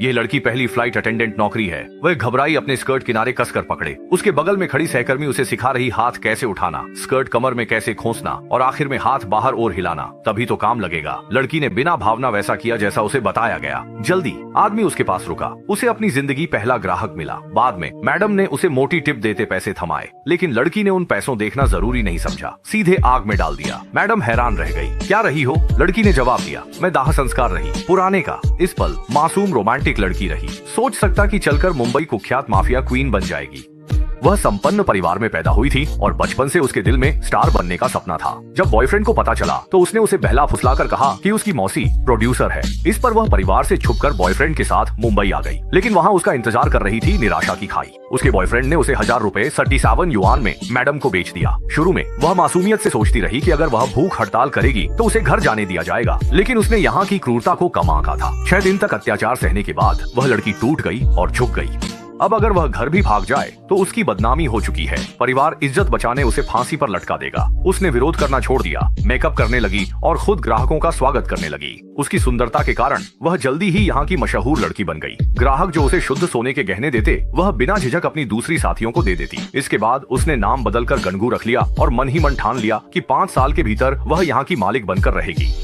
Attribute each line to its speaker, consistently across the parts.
Speaker 1: ये लड़की पहली फ्लाइट अटेंडेंट नौकरी है। वह घबराई अपने स्कर्ट किनारे कसकर पकड़े। उसके बगल में खड़ी सहकर्मी उसे सिखा रही हाथ कैसे उठाना, स्कर्ट कमर में कैसे खोसना और आखिर में हाथ बाहर और हिलाना, तभी तो काम लगेगा। लड़की ने बिना भावना वैसा किया जैसा उसे बताया गया। जल्दी आदमी उसके पास रुका। उसे अपनी जिंदगी पहला ग्राहक मिला। बाद में मैडम ने उसे मोटी टिप देते पैसे थमाए, लेकिन लड़की ने उन पैसों देखना जरूरी नहीं समझा, सीधे आग में डाल दिया। मैडम हैरान रह गई। क्या रही हो? लड़की ने जवाब दिया, मैं दाह संस्कार रही, पुराने का। इस पल मासूम रोमांटिक लड़की रही। सोच सकता कि चलकर मुंबई कुख्यात माफिया क्वीन बन जाएगी। वह संपन्न परिवार में पैदा हुई थी और बचपन से उसके दिल में स्टार बनने का सपना था। जब बॉयफ्रेंड को पता चला तो उसने उसे बहला फुसलाकर कहा कि उसकी मौसी प्रोड्यूसर है। इस पर वह परिवार से छुपकर बॉयफ्रेंड के साथ मुंबई आ गई, लेकिन वहाँ उसका इंतजार कर रही थी निराशा की खाई। उसके बॉयफ्रेंड ने उसे 1000 रुपए 37 युआन में मैडम को बेच दिया। शुरू में वह मासूमियत से सोचती रही कि अगर वह भूख हड़ताल करेगी तो उसे घर जाने दिया जाएगा, लेकिन उसने यहाँ की क्रूरता को कम आंका था। 6 दिन तक अत्याचार सहने के बाद वह लड़की टूट गई और झुक गई। अब अगर वह घर भी भाग जाए तो उसकी बदनामी हो चुकी है। परिवार इज्जत बचाने उसे फांसी पर लटका देगा। उसने विरोध करना छोड़ दिया, मेकअप करने लगी और खुद ग्राहकों का स्वागत करने लगी। उसकी सुंदरता के कारण वह जल्दी ही यहाँ की मशहूर लड़की बन गई। ग्राहक जो उसे शुद्ध सोने के गहने देते, वह बिना झिझक अपनी दूसरी साथियों को दे देती। इसके बाद उसने नाम बदलकर गणगू रख लिया और मन ही मन ठान लिया कि 5 साल के भीतर वह यहाँ की मालिक बनकर रहेगी।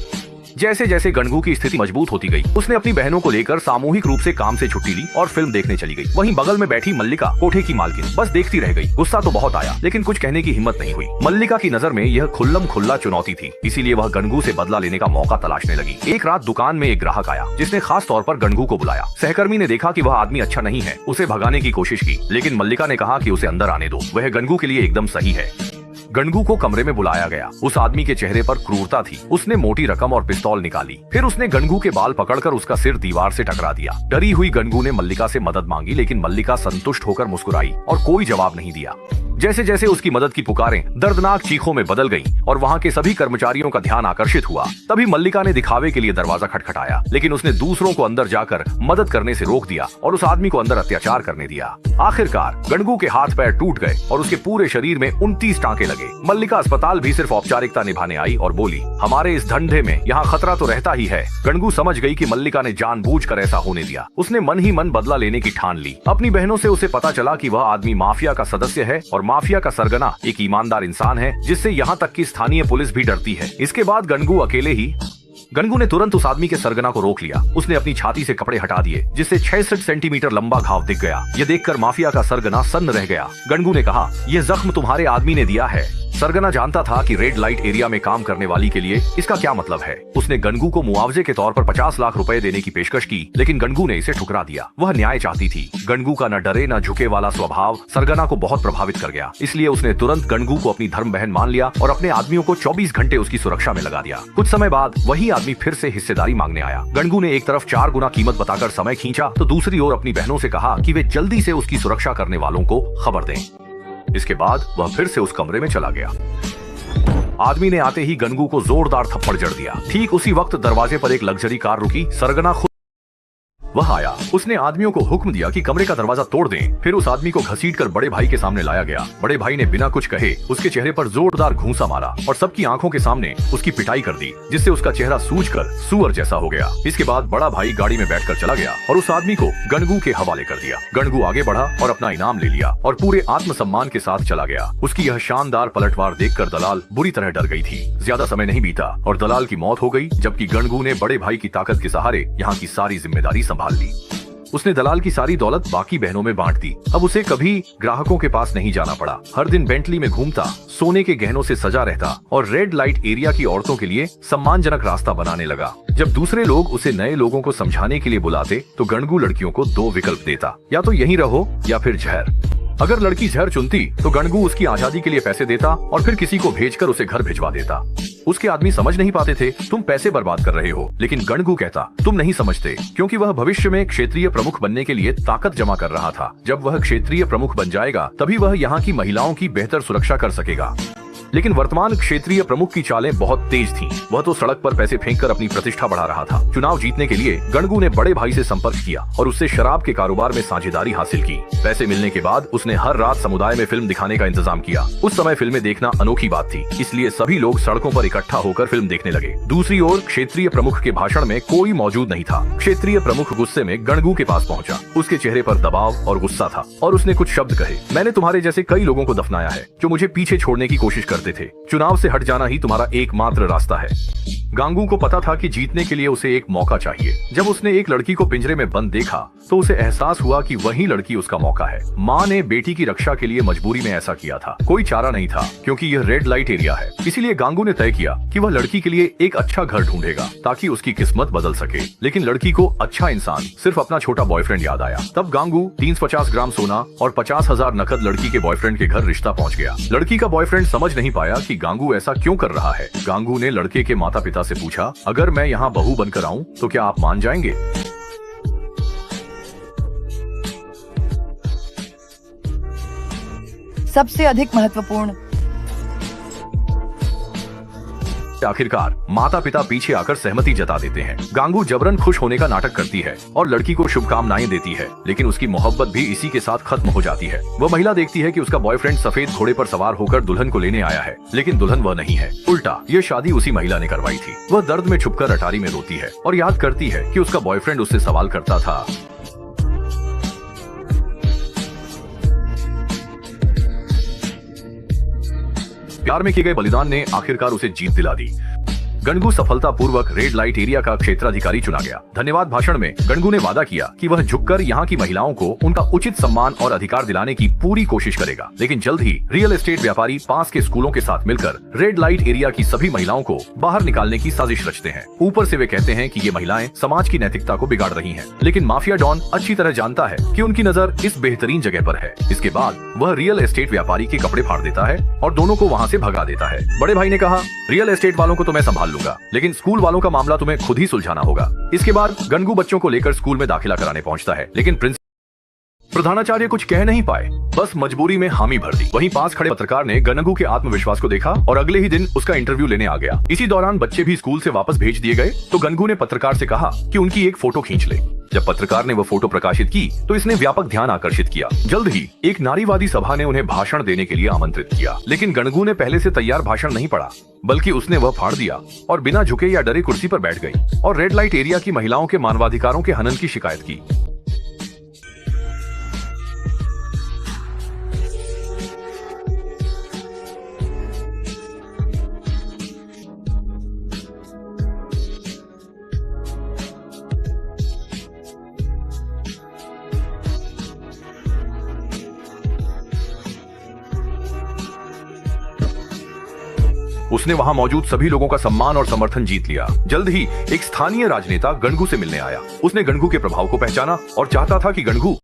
Speaker 1: जैसे जैसे गणगू की स्थिति मजबूत होती गई, उसने अपनी बहनों को लेकर सामूहिक रूप से काम से छुट्टी ली और फिल्म देखने चली गई। वहीं बगल में बैठी मल्लिका कोठे की मालकिन बस देखती रह गई। गुस्सा तो बहुत आया, लेकिन कुछ कहने की हिम्मत नहीं हुई। मल्लिका की नजर में यह खुल्लम खुल्ला चुनौती थी, इसीलिए वह गणगू से बदला लेने का मौका तलाशने लगी। एक रात दुकान में एक ग्राहक आया, जिसने खास तौर पर गणगू को बुलाया। सहकर्मी ने देखा कि वह आदमी अच्छा नहीं है, उसे भगाने की कोशिश की, लेकिन मल्लिका ने कहा कि उसे अंदर आने दो, वह गणगू के लिए एकदम सही है। गणगू को कमरे में बुलाया गया। उस आदमी के चेहरे पर क्रूरता थी। उसने मोटी रकम और पिस्तौल निकाली। फिर उसने गणगू के बाल पकड़कर उसका सिर दीवार से टकरा दिया। डरी हुई गणगू ने मल्लिका से मदद मांगी, लेकिन मल्लिका संतुष्ट होकर मुस्कुराई और कोई जवाब नहीं दिया। जैसे जैसे उसकी मदद की पुकारें दर्दनाक चीखों में बदल गईं और वहाँ के सभी कर्मचारियों का ध्यान आकर्षित हुआ, तभी मल्लिका ने दिखावे के लिए दरवाजा खटखटाया, लेकिन उसने दूसरों को अंदर जाकर मदद करने से रोक दिया और उस आदमी को अंदर अत्याचार करने दिया। आखिरकार गणगू के हाथ पैर टूट गए और उसके पूरे शरीर में 29 टांके लगे। मल्लिका अस्पताल भी सिर्फ औपचारिकता निभाने आई और बोली, हमारे इस धंधे में यहाँ खतरा तो रहता ही है। गणगू समझ गई कि मल्लिका ने जानबूझकर ऐसा होने दिया। उसने मन ही मन बदला लेने की ठान ली। अपनी बहनों से उसे पता चला कि वह आदमी माफिया का सदस्य है और माफिया का सरगना एक ईमानदार इंसान है, जिससे यहाँ तक कि स्थानीय पुलिस भी डरती है। इसके बाद गणगू ने तुरंत उस आदमी के सरगना को रोक लिया। उसने अपनी छाती से कपड़े हटा दिए, जिससे 66 सेंटीमीटर लंबा घाव दिख गया। यह देखकर माफिया का सरगना सन्न रह गया। गणगू ने कहा, यह जख्म तुम्हारे आदमी ने दिया है। सरगना जानता था कि रेड लाइट एरिया में काम करने वाली के लिए इसका क्या मतलब है। उसने गणगू को मुआवजे के तौर पर 50 लाख रुपए देने की पेशकश की, लेकिन गणगू ने इसे ठुकरा दिया। वह न्याय चाहती थी। गणगू का न डरे न झुके वाला स्वभाव सरगना को बहुत प्रभावित कर गया, इसलिए उसने तुरंत गणगू को अपनी धर्म बहन मान लिया और अपने आदमियों को 24 घंटे उसकी सुरक्षा में लगा दिया। कुछ समय बाद वही आदमी फिर से हिस्सेदारी मांगने आया। गणगू ने एक तरफ 4 गुना कीमत बताकर समय खींचा, तो दूसरी ओर अपनी बहनों से कहा कि वे जल्दी से उसकी सुरक्षा करने वालों को खबर दें। इसके बाद वह फिर से उस कमरे में चला गया। आदमी ने आते ही गणगू को जोरदार थप्पड़ जड़ दिया। ठीक उसी वक्त दरवाजे पर एक लग्जरी कार रुकी। सरगना वह आया। उसने आदमियों को हुक्म दिया कि कमरे का दरवाजा तोड़ दें। फिर उस आदमी को घसीटकर बड़े भाई के सामने लाया गया। बड़े भाई ने बिना कुछ कहे उसके चेहरे पर जोरदार घूंसा मारा और सबकी आंखों के सामने उसकी पिटाई कर दी, जिससे उसका चेहरा सूजकर सूअर जैसा हो गया। इसके बाद बड़ा भाई गाड़ी में बैठकर चला गया और उस आदमी को गणगू के हवाले कर दिया। गणगू आगे बढ़ा और अपना इनाम ले लिया और पूरे आत्मसम्मान के साथ चला गया। उसकी यह शानदार पलटवार देखकर दलाल बुरी तरह डर गई थी। ज्यादा समय नहीं बीता और दलाल की मौत हो गई, जबकि गणगू ने बड़े भाई की ताकत के सहारे यहाँ की सारी जिम्मेदारी संभाल ली। उसने दलाल की सारी दौलत बाकी बहनों में बांट दी। अब उसे कभी ग्राहकों के पास नहीं जाना पड़ा। हर दिन बेंटली में घूमता, सोने के गहनों से सजा रहता और रेड लाइट एरिया की औरतों के लिए सम्मानजनक रास्ता बनाने लगा। जब दूसरे लोग उसे नए लोगों को समझाने के लिए बुलाते तो गणगू लड़कियों को 2 विकल्प देता, या तो यहीं रहो या फिर जहर। अगर लड़की जहर चुनती तो गणगू उसकी आजादी के लिए पैसे देता और फिर किसी को भेजकर उसे घर भिजवा देता। उसके आदमी समझ नहीं पाते थे, तुम पैसे बर्बाद कर रहे हो, लेकिन गणगू कहता, तुम नहीं समझते, क्योंकि वह भविष्य में क्षेत्रीय प्रमुख बनने के लिए ताकत जमा कर रहा था। जब वह क्षेत्रीय प्रमुख बन जाएगा तभी वह यहाँ की महिलाओं की बेहतर सुरक्षा कर सकेगा। लेकिन वर्तमान क्षेत्रीय प्रमुख की चालें बहुत तेज थीं। वह तो सड़क पर पैसे फेंककर अपनी प्रतिष्ठा बढ़ा रहा था। चुनाव जीतने के लिए गणगू ने बड़े भाई से संपर्क किया और उससे शराब के कारोबार में साझेदारी हासिल की। पैसे मिलने के बाद उसने हर रात समुदाय में फिल्म दिखाने का इंतजाम किया। उस समय फिल्में देखना अनोखी बात थी, इसलिए सभी लोग सड़कों पर इकट्ठा होकर फिल्म देखने लगे। दूसरी ओर क्षेत्रीय प्रमुख के भाषण में कोई मौजूद नहीं था। क्षेत्रीय प्रमुख गुस्से में गणगू के पास पहुंचा। उसके चेहरे पर दबाव और गुस्सा था और उसने कुछ शब्द कहे। मैंने तुम्हारे जैसे कई लोगों को दफनाया है जो मुझे पीछे छोड़ने की कोशिश करते थे। चुनाव से हट जाना ही तुम्हारा एकमात्र रास्ता है। गांगू को पता था कि जीतने के लिए उसे एक मौका चाहिए। जब उसने एक लड़की को पिंजरे में बंद देखा तो उसे एहसास हुआ कि वही लड़की उसका मौका है। माँ ने बेटी की रक्षा के लिए मजबूरी में ऐसा किया था। कोई चारा नहीं था क्योंकि यह रेड लाइट एरिया है। इसीलिए गांगू ने तय किया कि वह लड़की के लिए एक अच्छा घर ढूंढेगा ताकि उसकी किस्मत बदल सके। लेकिन लड़की को अच्छा इंसान सिर्फ अपना छोटा बॉयफ्रेंड याद आया। तब गांगू 350 ग्राम सोना और 50,000 नकद लड़की के बॉयफ्रेंड के घर रिश्ता पहुंच गया। लड़की का बॉयफ्रेंड समझ नहीं पाया कि गांगू ऐसा क्यों कर रहा है। गांगू ने लड़के के माता पिता से पूछा, अगर मैं यहाँ बहू बनकर आऊँ तो क्या आप मान जाएंगे?
Speaker 2: सबसे अधिक महत्वपूर्ण।
Speaker 1: आखिरकार माता पिता पीछे आकर सहमति जता देते हैं। गांगू जबरन खुश होने का नाटक करती है और लड़की को शुभकामनाएं देती है, लेकिन उसकी मोहब्बत भी इसी के साथ खत्म हो जाती है। वह महिला देखती है कि उसका बॉयफ्रेंड सफेद घोड़े पर सवार होकर दुल्हन को लेने आया है, लेकिन दुल्हन वह नहीं है। उल्टा ये शादी उसी महिला ने करवाई थी। वह दर्द में छुपकर अटारी में रोती है और याद करती है कि उसका बॉयफ्रेंड उससे सवाल करता था। प्यार में किए गए बलिदान ने आखिरकार उसे जीत दिला दी। गणगू सफलतापूर्वक रेड लाइट एरिया का क्षेत्राधिकारी चुना गया। धन्यवाद भाषण में गणगू ने वादा किया कि वह झुककर यहाँ की महिलाओं को उनका उचित सम्मान और अधिकार दिलाने की पूरी कोशिश करेगा। लेकिन जल्द ही रियल एस्टेट व्यापारी पास के स्कूलों के साथ मिलकर रेड लाइट एरिया की सभी महिलाओं को बाहर निकालने की साजिश रचते हैं। ऊपर से वे कहते हैं कि ये महिलाएं समाज की नैतिकता को बिगाड़ रही हैं, लेकिन माफिया डॉन अच्छी तरह जानता है कि उनकी नजर इस बेहतरीन जगह पर है। इसके बाद वह रियल एस्टेट व्यापारी के कपड़े फाड़ देता है और दोनों को वहाँ से भगा देता है। बड़े भाई ने कहा, रियल एस्टेट वालों को तो मैं संभाल लूंगा, लेकिन स्कूल वालों का मामला तुम्हें खुद ही सुलझाना होगा। इसके बाद गणगू बच्चों को लेकर स्कूल में दाखिला कराने पहुंचता है, लेकिन प्रधानाचार्य कुछ कह नहीं पाए, बस मजबूरी में हामी भर दी। वहीं पास खड़े पत्रकार ने गणगू के आत्मविश्वास को देखा और अगले ही दिन उसका इंटरव्यू लेने आ गया। इसी दौरान बच्चे भी स्कूल से वापस भेज दिए गए तो गणगू ने पत्रकार से कहा कि उनकी एक फोटो खींच ले। जब पत्रकार ने वह फोटो प्रकाशित की तो इसने व्यापक ध्यान आकर्षित किया। जल्द ही एक नारीवादी सभा ने उन्हें भाषण देने के लिए आमंत्रित किया, लेकिन गणगू ने पहले से तैयार भाषण नहीं पढ़ा, बल्कि उसने वह फाड़ दिया और बिना झुके या डरे कुर्सी पर बैठ गई और रेड लाइट एरिया की महिलाओं के मानवाधिकारों के हनन की शिकायत की। उसने वहां मौजूद सभी लोगों का सम्मान और समर्थन जीत लिया। जल्द ही एक स्थानीय राजनेता गणगू से मिलने आया। उसने गणगू के प्रभाव को पहचाना और चाहता था कि गणगू